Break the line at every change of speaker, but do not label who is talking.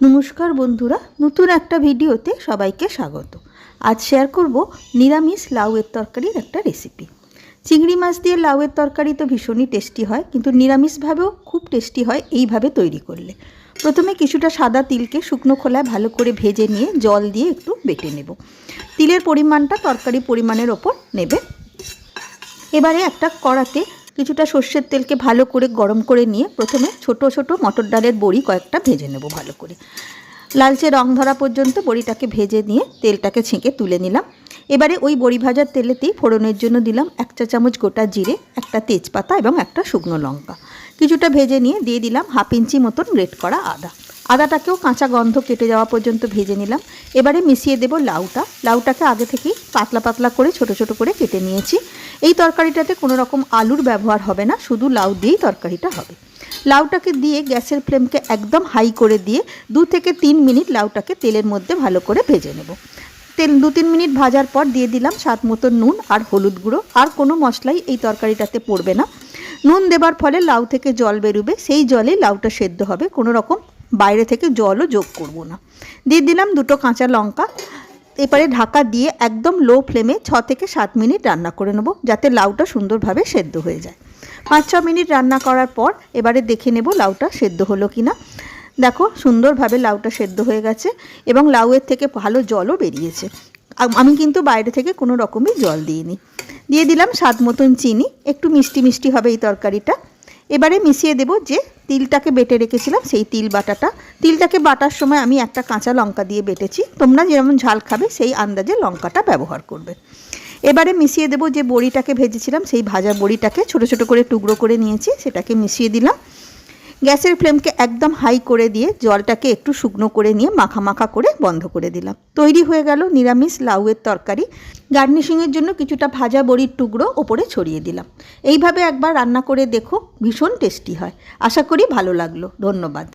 নমস্কার বন্ধুরা, নতুন একটা ভিডিওতে সবাইকে স্বাগত। আজ শেয়ার করব নিরামিষ লাউয়ের তরকারির একটা রেসিপি। চিংড়ি মাছ দিয়ে লাউয়ের তরকারি তো ভীষণই টেস্টি হয়, কিন্তু নিরামিষভাবেও খুব টেস্টি হয় এইভাবে তৈরি করলে। প্রথমে কিছুটা সাদা তিলকে শুকনো খোলায় ভালো করে ভেজে নিয়ে জল দিয়ে একটু বেটে নেব। তিলের পরিমাণটা তরকারি পরিমাণের ওপর নেবে। এবারে একটা কড়াতে কিছুটা সর্ষের তেলকে ভালো করে গরম করে নিয়ে প্রথমে ছোট ছোট মটর ডালের বড়ি কয়েকটা ভেজে নেব ভালো করে। লালচে রং ধরা পর্যন্ত বড়িটাকে ভেজে নিয়ে তেলটাকে ছেঁকে তুলে নিলাম। এবারে ওই বড়ি ভাজার তেলেতেই ফোড়নের জন্য দিলাম 1 চা চামচ গোটা জিরে, একটা তেজপাতা এবং একটা শুকনো লঙ্কা। কিছুটা ভেজে নিয়ে দিয়ে দিলাম 1/2 ইঞ্চি মতন গ্রেট করা আদা। আদাটাকেও কাঁচা গন্ধ কেটে যাওয়া পর্যন্ত ভেজে নিলাম। এবারে মিশিয়ে দেব লাউটাকে আগে থেকেই পাতলা পাতলা করে ছোট ছোট করে কেটে নিয়েছি। এই তরকারিটাতে কোনো রকম আলুর ব্যবহার হবে না, শুধু লাউ দিয়েই তরকারিটা হবে। লাউটাকে দিয়ে গ্যাসের ফ্লেমকে একদম হাই করে দিয়ে 2 থেকে 3 মিনিট লাউটাকে তেলের মধ্যে ভালো করে ভেজে নেব। 2-3 মিনিট ভাজার পর দিয়ে দিলাম স্বাদ মতো নুন আর হলুদ গুঁড়ো। আর কোনো মশলাই এই তরকারিটাতে পড়বে না। নুন দেবার ফলে লাউ থেকে জল বেরোবে, সেই জলে লাউটা সেদ্ধ হবে, কোনো রকম বাইরে থেকে জলও যোগ করব না। দিয়ে দিলাম 2টো কাঁচা লঙ্কা। এবারে ঢাকা দিয়ে একদম লো ফ্লেমে 6 থেকে 7 মিনিট রান্না করে নেব, যাতে লাউটা সুন্দরভাবে সেদ্ধ হয়ে যায়। 5-6 মিনিট রান্না করার পর এবারে দেখে নেব লাউটা সেদ্ধ হলো কিনা। দেখো সুন্দরভাবে লাউটা সেদ্ধ হয়ে গেছে এবং লাউয়ের থেকে ভালো জলও বেরিয়েছে। আমি কিন্তু বাইরে থেকে কোনো রকমই জল দিইনি। দিয়ে দিলাম স্বাদ মতন চিনি, একটু মিষ্টি মিষ্টি হবে এই তরকারিটা। এবারে মিশিয়ে দেব যে তিলটাকে বেটে রেখেছিলাম, সেই তিল বাটাটা। তিলটাকে বাটার সময় আমি একটা কাঁচা লঙ্কা দিয়ে বেটেছি, তোমরা যেমন ঝাল খাবে সেই আন্দাজে লঙ্কাটা ব্যবহার করবে। এবারে মিশিয়ে দেব যে বড়িটাকে ভেজেছিলাম, সেই ভাজা বড়িটাকে ছোট ছোট করে টুকরো করে নিয়েছি, সেটাকে মিশিয়ে দিলাম। গ্যাসের ফ্লেমকে একদম হাই করে দিয়ে জলটাকে একটু শুকনো করে নিয়ে মাখা মাখা করে বন্ধ করে দিলাম। তৈরি হয়ে গেল নিরামিষ লাউয়ের তরকারি। গার্নিশিংয়ের জন্য কিছুটা ভাজা বড়ির টুকরো ওপরে ছড়িয়ে দিলাম। এইভাবে একবার রান্না করে দেখো, ভীষণ টেস্টি হয়। আশা করি ভালো লাগলো। ধন্যবাদ।